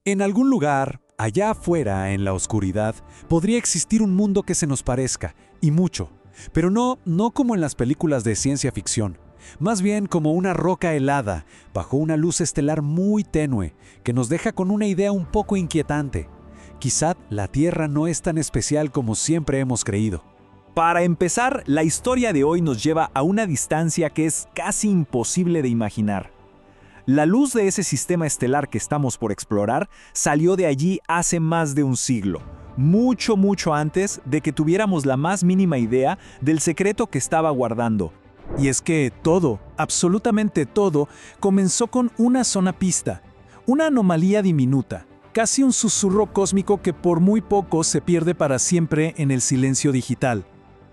En algún lugar, allá afuera, en la oscuridad, podría existir un mundo que se nos parezca, y mucho, pero no como en las películas de ciencia ficción, más bien como una roca helada, bajo una luz estelar muy tenue, que nos deja con una idea un poco inquietante. Quizá la Tierra no es tan especial como siempre hemos creído. Para empezar, la historia de hoy nos lleva a una distancia que es casi imposible de imaginar. La luz de ese sistema estelar que estamos por explorar salió de allí hace más de un siglo, mucho antes de que tuviéramos la más mínima idea del secreto que estaba guardando. Y es que todo, absolutamente todo, comenzó con una sola pista, una anomalía diminuta, casi un susurro cósmico que por muy poco se pierde para siempre en el silencio digital.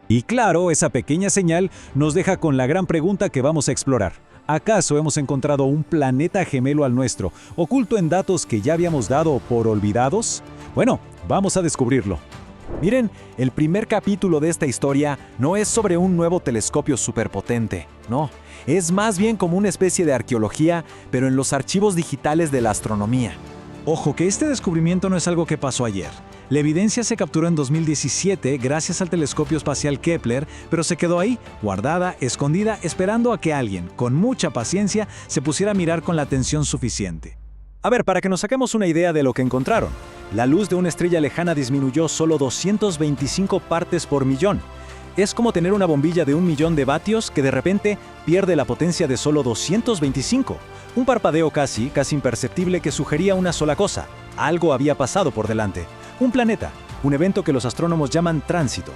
Y claro, esa pequeña señal nos deja con la gran pregunta que vamos a explorar. ¿Acaso hemos encontrado un planeta gemelo al nuestro, oculto en datos que ya habíamos dado por olvidados? Bueno, vamos a descubrirlo. Miren, el primer capítulo de esta historia no es sobre un nuevo telescopio superpotente, no. Es más bien como una especie de arqueología, pero en los archivos digitales de la astronomía. Ojo que este descubrimiento no es algo que pasó ayer. La evidencia se capturó en 2017 gracias al telescopio espacial Kepler, pero se quedó ahí, guardada, escondida, esperando a que alguien, con mucha paciencia, se pusiera a mirar con la atención suficiente. A ver, para que nos saquemos una idea de lo que encontraron. La luz de una estrella lejana disminuyó solo 225 partes por millón. Es como tener una bombilla de 1.000.000 de vatios que de repente pierde la potencia de solo 225. Un parpadeo casi imperceptible que sugería una sola cosa. Algo había pasado por delante. Un planeta, un evento que los astrónomos llaman tránsito.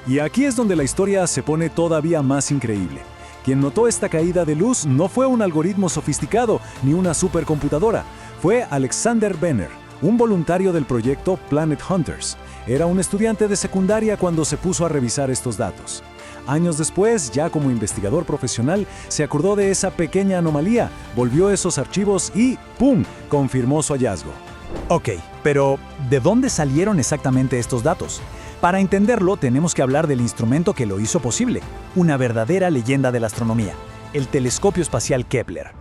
Y aquí es donde la historia se pone todavía más increíble. Quien notó esta caída de luz no fue un algoritmo sofisticado ni una supercomputadora. Fue Alexander Benner, un voluntario del proyecto Planet Hunters. Era un estudiante de secundaria cuando se puso a revisar estos datos. Años después, ya como investigador profesional, se acordó de esa pequeña anomalía, volvió esos archivos y ¡pum!, confirmó su hallazgo. Ok, pero ¿de dónde salieron exactamente estos datos? Para entenderlo, tenemos que hablar del instrumento que lo hizo posible, una verdadera leyenda de la astronomía, el telescopio espacial Kepler.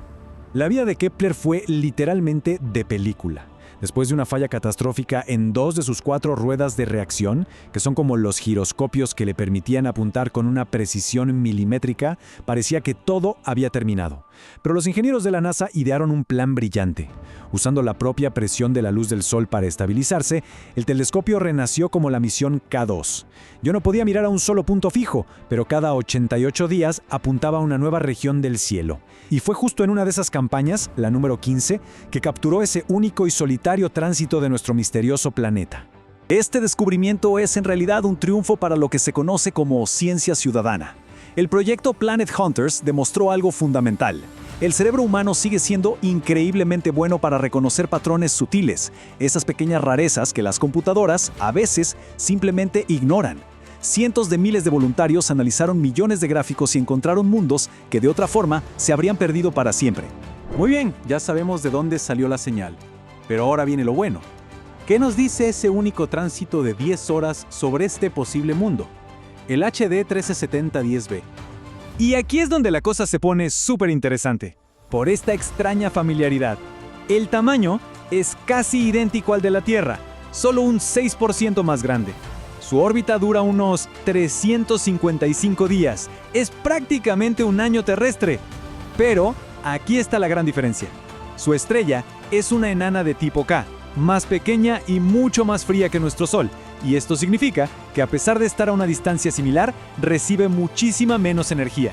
La vida de Kepler fue literalmente de película. Después de una falla catastrófica en 2 de sus 4 ruedas de reacción, que son como los giroscopios que le permitían apuntar con una precisión milimétrica, parecía que todo había terminado. Pero los ingenieros de la NASA idearon un plan brillante. Usando la propia presión de la luz del Sol para estabilizarse, el telescopio renació como la misión K2. Yo no podía mirar a un solo punto fijo, pero cada 88 días apuntaba a una nueva región del cielo. Y fue justo en una de esas campañas, la número 15, que capturó ese único y solitario tránsito de nuestro misterioso planeta. Este descubrimiento es en realidad un triunfo para lo que se conoce como ciencia ciudadana. El proyecto Planet Hunters demostró algo fundamental. El cerebro humano sigue siendo increíblemente bueno para reconocer patrones sutiles, esas pequeñas rarezas que las computadoras, a veces, simplemente ignoran. Cientos de miles de voluntarios analizaron millones de gráficos y encontraron mundos que de otra forma se habrían perdido para siempre. Muy bien, ya sabemos de dónde salió la señal. Pero ahora viene lo bueno. ¿Qué nos dice ese único tránsito de 10 horas sobre este posible mundo? El HD 137010b. Y aquí es donde la cosa se pone súper interesante, por esta extraña familiaridad. El tamaño es casi idéntico al de la Tierra, solo un 6% más grande. Su órbita dura unos 355 días, es prácticamente un año terrestre. Pero aquí está la gran diferencia. Su estrella es una enana de tipo K, más pequeña y mucho más fría que nuestro Sol, y esto significa que a pesar de estar a una distancia similar, recibe muchísima menos energía.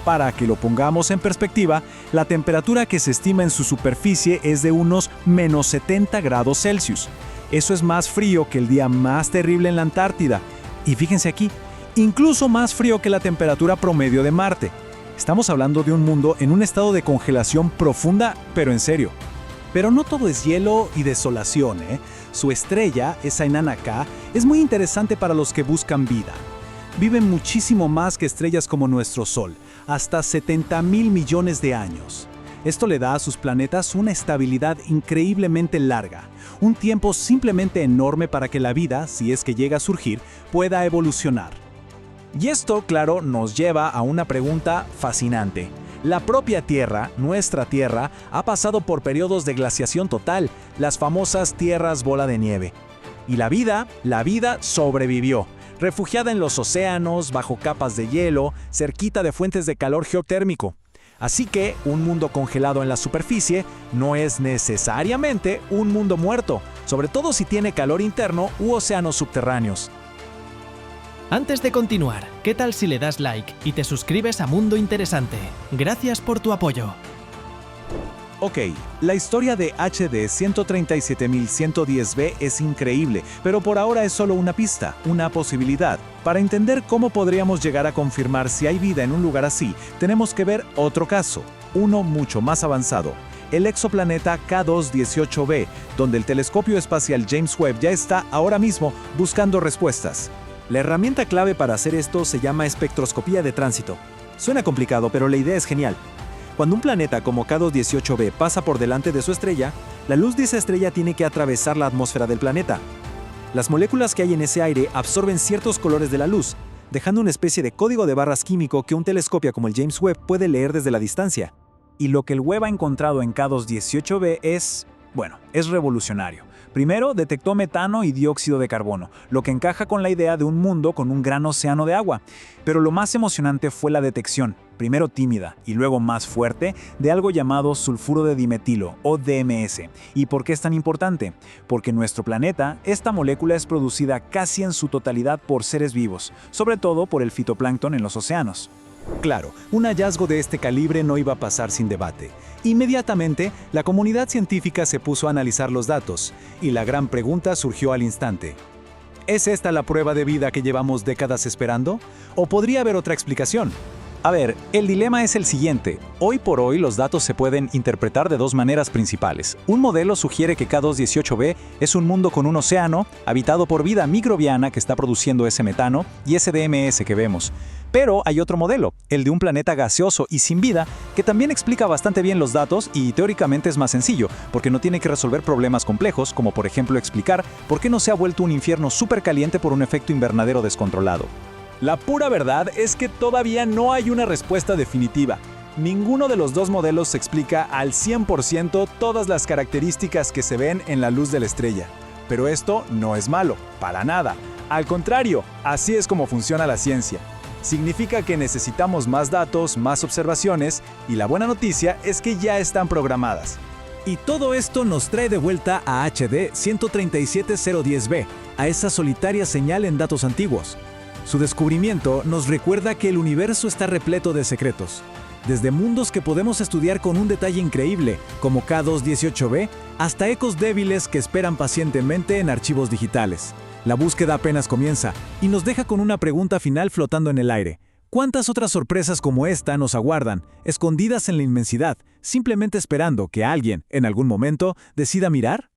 Para que lo pongamos en perspectiva, la temperatura que se estima en su superficie es de unos menos 70 grados Celsius. Eso es más frío que el día más terrible en la Antártida. Y fíjense aquí, incluso más frío que la temperatura promedio de Marte. Estamos hablando de un mundo en un estado de congelación profunda, pero en serio. Pero no todo es hielo y desolación, ¿eh? Su estrella, esa enana K, es muy interesante para los que buscan vida. Viven muchísimo más que estrellas como nuestro Sol, hasta 70.000 millones de años. Esto le da a sus planetas una estabilidad increíblemente larga, un tiempo simplemente enorme para que la vida, si es que llega a surgir, pueda evolucionar. Y esto, claro, nos lleva a una pregunta fascinante. La propia Tierra, nuestra Tierra, ha pasado por periodos de glaciación total, las famosas tierras bola de nieve. Y la vida sobrevivió, refugiada en los océanos, bajo capas de hielo, cerquita de fuentes de calor geotérmico. Así que un mundo congelado en la superficie no es necesariamente un mundo muerto, sobre todo si tiene calor interno u océanos subterráneos. Antes de continuar, ¿qué tal si le das like y te suscribes a Mundo Interesante? Gracias por tu apoyo. Ok, la historia de HD 137110b es increíble, pero por ahora es solo una pista, una posibilidad. Para entender cómo podríamos llegar a confirmar si hay vida en un lugar así, tenemos que ver otro caso, uno mucho más avanzado. El exoplaneta K2-18b, donde el telescopio espacial James Webb ya está ahora mismo buscando respuestas. La herramienta clave para hacer esto se llama espectroscopía de tránsito. Suena complicado, pero la idea es genial. Cuando un planeta como K2-18b pasa por delante de su estrella, la luz de esa estrella tiene que atravesar la atmósfera del planeta. Las moléculas que hay en ese aire absorben ciertos colores de la luz, dejando una especie de código de barras químico que un telescopio como el James Webb puede leer desde la distancia. Y lo que el Webb ha encontrado en K2-18b es revolucionario. Primero, detectó metano y dióxido de carbono, lo que encaja con la idea de un mundo con un gran océano de agua. Pero lo más emocionante fue la detección, primero tímida y luego más fuerte, de algo llamado sulfuro de dimetilo, o DMS. ¿Y por qué es tan importante? Porque en nuestro planeta, esta molécula es producida casi en su totalidad por seres vivos, sobre todo por el fitoplancton en los océanos. Claro, un hallazgo de este calibre no iba a pasar sin debate. Inmediatamente, la comunidad científica se puso a analizar los datos, y la gran pregunta surgió al instante. ¿Es esta la prueba de vida que llevamos décadas esperando? ¿O podría haber otra explicación? A ver, el dilema es el siguiente. Hoy por hoy los datos se pueden interpretar de dos maneras principales. Un modelo sugiere que K2-18b es un mundo con un océano, habitado por vida microbiana que está produciendo ese metano y ese DMS que vemos. Pero hay otro modelo, el de un planeta gaseoso y sin vida, que también explica bastante bien los datos y teóricamente es más sencillo, porque no tiene que resolver problemas complejos, como por ejemplo explicar por qué no se ha vuelto un infierno súper caliente por un efecto invernadero descontrolado. La pura verdad es que todavía no hay una respuesta definitiva. Ninguno de los dos modelos explica al 100% todas las características que se ven en la luz de la estrella. Pero esto no es malo, para nada. Al contrario, así es como funciona la ciencia. Significa que necesitamos más datos, más observaciones, y la buena noticia es que ya están programadas. Y todo esto nos trae de vuelta a HD 137010b, a esa solitaria señal en datos antiguos. Su descubrimiento nos recuerda que el universo está repleto de secretos, desde mundos que podemos estudiar con un detalle increíble, como K2-18b, hasta ecos débiles que esperan pacientemente en archivos digitales. La búsqueda apenas comienza y nos deja con una pregunta final flotando en el aire. ¿Cuántas otras sorpresas como esta nos aguardan, escondidas en la inmensidad, simplemente esperando que alguien, en algún momento, decida mirar?